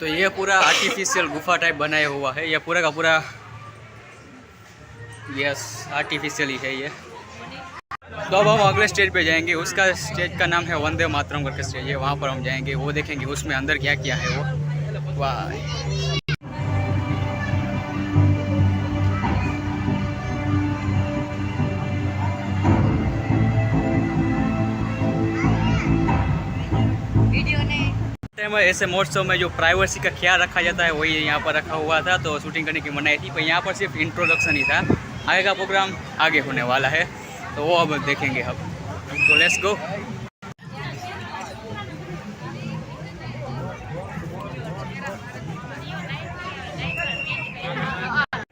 तो ये पूरा आर्टिफिशियल गुफा टाइप बनाया हुआ है, ये पूरा का पूरा यस आर्टिफिशियल ही है ये। तो अब हम अगले स्टेज पे जाएंगे, उसका स्टेज का नाम है वंदे मातरम करके स्टेज है, वहाँ पर हम जाएंगे, वो देखेंगे उसमें अंदर क्या क्या है वो। वाह ऐसे महोत्सव में जो प्राइवेसी का ख्याल रखा जाता है वही यहाँ पर रखा हुआ था, तो शूटिंग करने की मनाही थी, पर यहाँ पर सिर्फ इंट्रोडक्शन ही था। आगे का प्रोग्राम आगे होने वाला है, तो वो अब देखेंगे हम। तो लेट्स गो।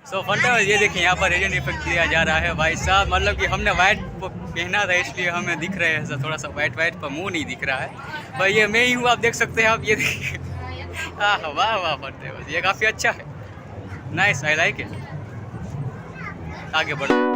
सो फंडा ये देखिए यहाँ पर रेजन इफेक्ट दिया जा रहा है भाई साहब, मतलब कि हमने वाइट पहना था इसलिए हमें दिख रहे हैं थोड़ा सा वाइट पर मुंह नहीं दिख रहा है भाई, ये मैं ही हूँ, आप देख सकते हैं आप, ये देखिए। वाह वाह फंडा, ये काफ़ी अच्छा है, नाइस, आई लाइक इट। आगे बढ़ो।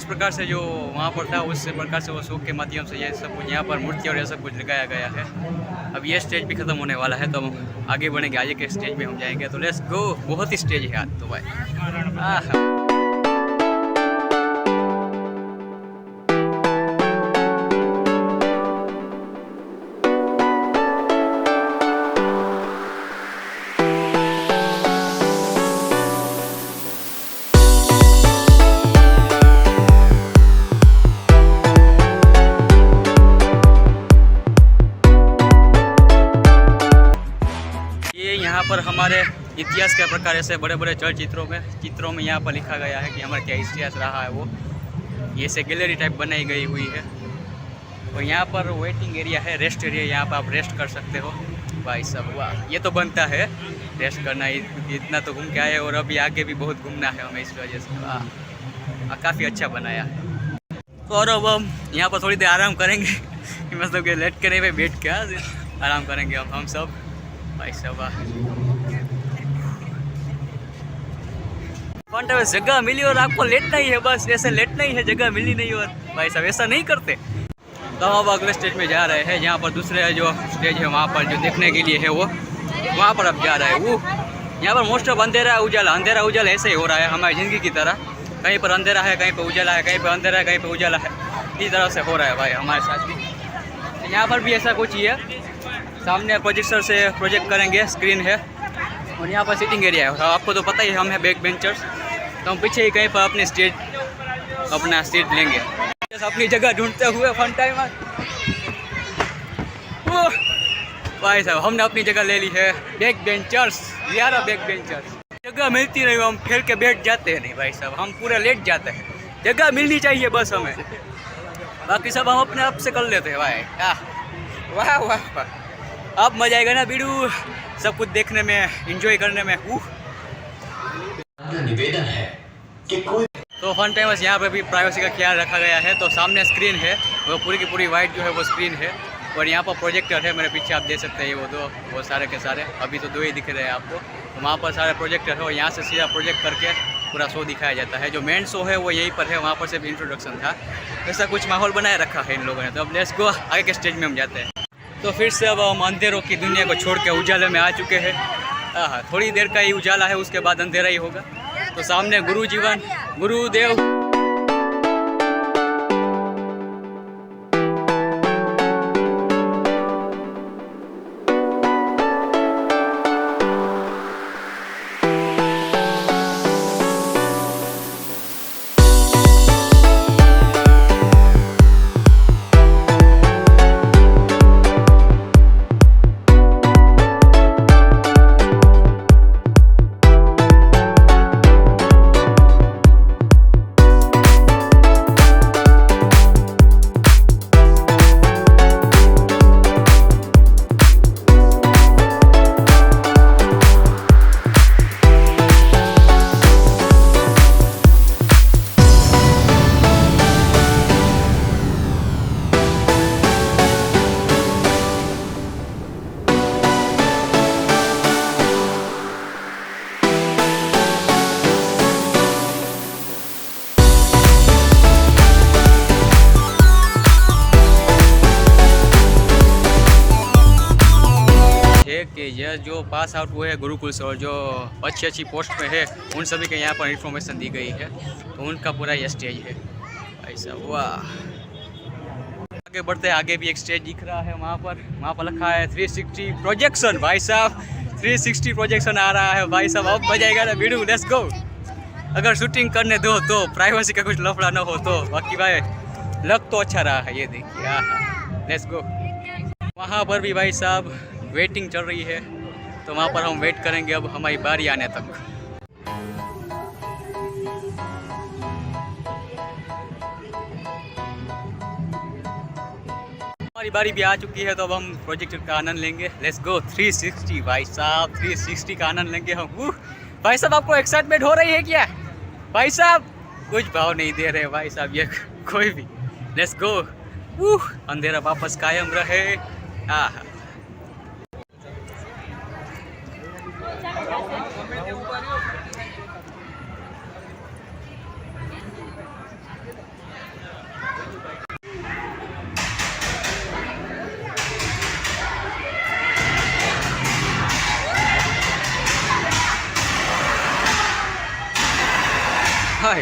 प्रकार से जो वहाँ पर था उस प्रकार से वो शो के माध्यम से ये सब कुछ यहाँ पर मूर्ति और ये सब कुछ लगाया गया है। अब ये स्टेज भी ख़त्म होने वाला है, तो हम आगे बढ़ेंगे, आगे के स्टेज में हम जाएंगे। तो लेट्स गो, बहुत ही स्टेज है आज तो भाई। यहाँ पर हमारे इतिहास के प्रकार ऐसे बड़े बड़े चलचित्रों में यहाँ पर लिखा गया है कि हमारा क्या इतिहास रहा है वो, ये से गैलरी टाइप बनाई गई हुई है। और यहाँ पर वेटिंग एरिया है, रेस्ट एरिया, यहाँ पर आप रेस्ट कर सकते हो भाई साहब। वाह, ये तो बनता है रेस्ट करना, इतना तो घूम के आए और अभी आगे भी बहुत घूमना है हमें, इस वजह से वाह काफ़ी अच्छा बनाया है। तो और अब हम यहाँ पर थोड़ी देर आराम करेंगे, मतलब कि लेट के नहीं भाई, बैठ के आराम करेंगे अब हम सब भाई साहब। फंटा में जगह मिली और आपको लेटना ही है, बस ऐसे लेटना ही है, जगह मिली नहीं और भाई साहब ऐसा नहीं करते। तो हम अब अगले स्टेज में जा रहे हैं, जहाँ पर दूसरे जो स्टेज है वहाँ पर जो देखने के लिए है वो वहाँ पर अब जा रहा है। वो यहाँ पर मोस्ट ऑफ अंधेरा उजाला ऐसे ही हो रहा है हमारी ज़िंदगी की तरह, कहीं पर अंधेरा है, कहीं पर उजाला है, कहीं पर अंधेरा है, कहीं पर उजाला है, इस तरह से हो रहा है भाई हमारे साथ भी। यहाँ पर भी ऐसा कुछ ही है, सामने प्रोजेक्टर से प्रोजेक्ट करेंगे, स्क्रीन है, और यहाँ पर सीटिंग एरिया है। आपको तो पता ही हम हैं बैक बेंचर्स, तो हम पीछे ही कहीं पर अपना सीट लेंगे, अपनी जगह ढूंढते हुए फन टाइम। भाई साहब हमने अपनी जगह ले ली है, back benchers, we are back benchers. जगह मिलती नहीं, हम फिर के बैठ जाते हैं नहीं भाई साहब, हम पूरा लेट जाते हैं, जगह मिलनी चाहिए बस हमें, बाकी सब हम अपने आप से कर लेते हैं भाई। वाह वाह वाह, अब मजा आएगा ना बीड़ू, सब कुछ देखने में, एंजॉय करने में। निवेदन है कि कोई तो फन टाइम यहाँ पे भी प्राइवेसी का ख्याल रखा गया है। तो सामने स्क्रीन है, वो पूरी की पूरी वाइट जो है वो स्क्रीन है, और यहाँ पर प्रोजेक्टर है, मेरे पीछे आप देख सकते हैं वो सारे के सारे, अभी तो 2 ही दिख रहे हैं आपको, तो वहाँ पर सारे प्रोजेक्टर है, और यहाँ से सीधा प्रोजेक्ट करके पूरा शो दिखाया जाता है। जो मेन शो है वो यहीं पर है, वहाँ पर सिर्फ इंट्रोडक्शन था, ऐसा कुछ माहौल बनाए रखा है इन लोगों ने। तो अब लेट्स गो, आगे के स्टेज में हम जाते हैं। तो फिर से अब हम अंधेरों की दुनिया को छोड़ के उजाले में आ चुके हैं। थोड़ी देर का ही उजाला है, उसके बाद अंधेरा ही होगा। तो सामने गुरुदेव पास आउट हुए हैं गुरुकुल से और जो अच्छी अच्छी पोस्ट पे है उन सभी के यहाँ पर इन्फॉर्मेशन दी गई है, तो उनका पूरा ये स्टेज है भाई साहब। वाह, आगे बढ़ते हैं, आगे भी एक स्टेज दिख रहा है, वहाँ पर लिखा है 360 प्रोजेक्शन। भाई साहब 360 प्रोजेक्शन आ रहा है भाई साहब, अब बजाएगा ना वीडियो, लेट्स गो। अगर शूटिंग करने दो तो प्राइवेसी का कुछ लफड़ा ना हो तो, बाकी भाई लग तो अच्छा रहा है, ये देखिए। हाँ, लेट्स गो। वहाँ पर भी भाई साहब वेटिंग चल रही है, तो वहाँ पर हम वेट करेंगे अब हमारी बारी आने तक। हमारी बारी भी आ चुकी है, तो अब हम प्रोजेक्ट का आनंद लेंगे। लेट्स गो 360 भाई साहब, 360 का आनंद लेंगे हम। भाई साहब आपको एक्साइटमेंट हो रही है क्या? भाई साहब कुछ भाव नहीं दे रहे भाई साहब ये कोई भी। Let's go. अंधेरा वापस कायम रहे। हाय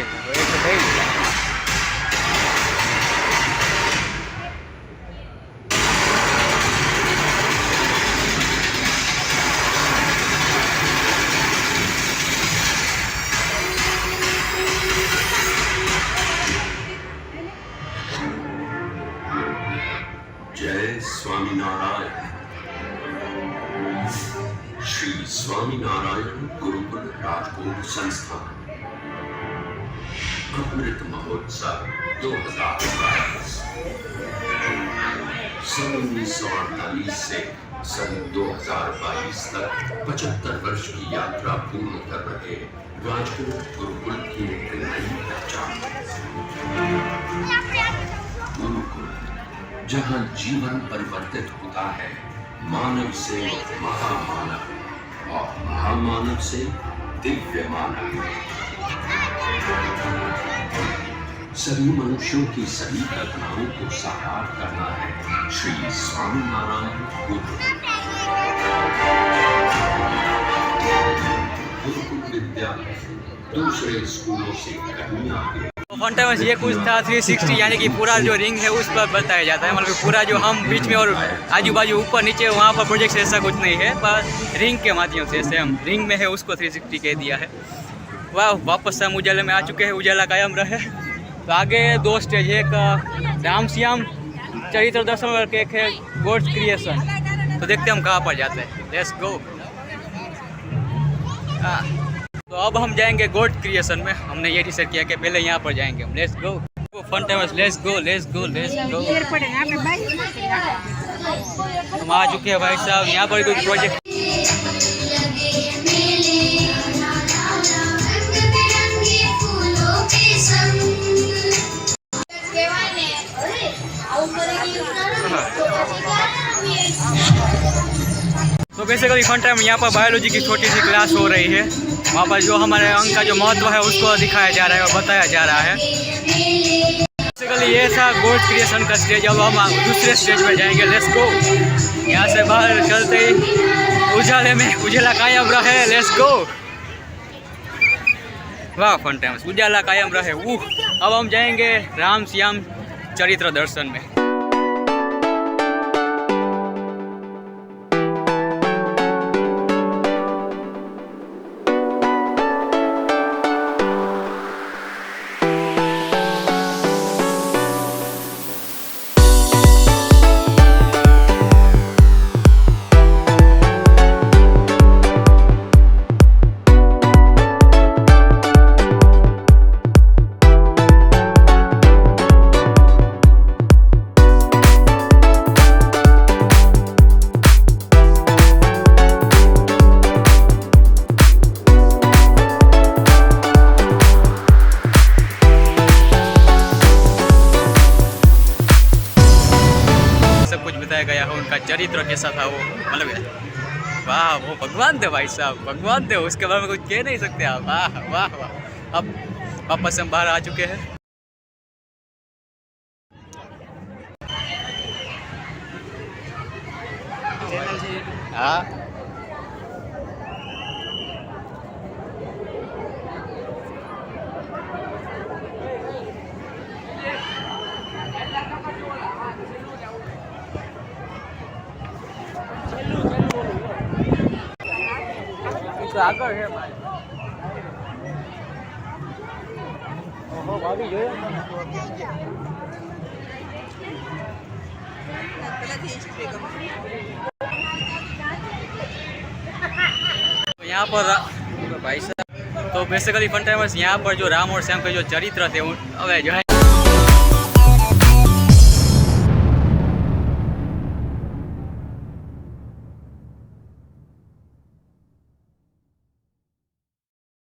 जय स्वामीनारायण। श्री स्वामीनारायण गुरुकुल राजकोट संस्थान अमृत महोत्सव 2022 सन 1948 से सन 2022 तक 75 वर्ष की यात्रा पूर्ण कर रहे राजकोट गुरुकुल की एक नई पहचान। गुरुकुल, जहाँ जीवन परिवर्तित होता है, मानव से महामानव और महामानव से दिव्य मानव। सभी मनुष्यों की सभी कल्पनाओं को साकार करना है श्री स्वामीनारायण गुरुकुल। गुरुकुल विद्यालय दूसरे स्कूलों से कहीं आगे। फंटामेंस ये कुछ था 360, यानी कि पूरा जो रिंग है उस पर बताया जाता है, मतलब पूरा जो हम बीच में और आजू बाजू ऊपर नीचे वहाँ पर प्रोजेक्ट ऐसा कुछ नहीं है, पर रिंग के माध्यम से ऐसे हम रिंग में है उसको 360 कह दिया है। वाह, वापस हम उजाले में आ चुके हैं, उजाला कायम रहे। तो आगे 2 स्टेज है, एक राम श्याम चरित्र दर्शन और एक है गॉड क्रिएशन। तो देखते हैं हम कहाँ पर जाते हैं। Let's go. तो अब हम जाएंगे गॉड क्रिएशन में। हमने ये डिसाइड किया कि पहले यहाँ पर जाएंगे हम। Let's go. फंटामेंस, let's go let's go let's go. हम आ चुके हैं भाई साहब, यहाँ पर कोई प्रोजेक्ट। तो बेसिकली फन टाइम यहाँ पर बायोलॉजी की छोटी सी क्लास हो रही है। वहाँ पर जो हमारे अंक का जो महत्व है उसको दिखाया जा रहा है और बताया जा रहा है। बेसिकली ये था गॉड क्रिएशन का स्टेज। अब हम दूसरे स्टेज में जाएंगे। Let's go. यहाँ से बाहर चलते ही उजाले में उजाला कायम रहे। Let's go. वाह फन टाइम, उजाला कायम रहे। अब हम जाएंगे राम श्याम चरित्र दर्शन में। गया है उनका चरित्र कैसा था वो, मतलब वाह, वो भगवान थे भाई साहब, भगवान थे। उसके बारे में कुछ कह नहीं सकते आप। वाह वाह वाह। अब वापस हम बाहर आ चुके हैं। हाँ तो આગળ છે ભાઈ. ઓહો ભાભી જોયો तो यहाँ पर भाई साहब तो बेसिकली फन टाइमर्स यहाँ पर जो राम और श्याम का जो चरित्र थे अब जो है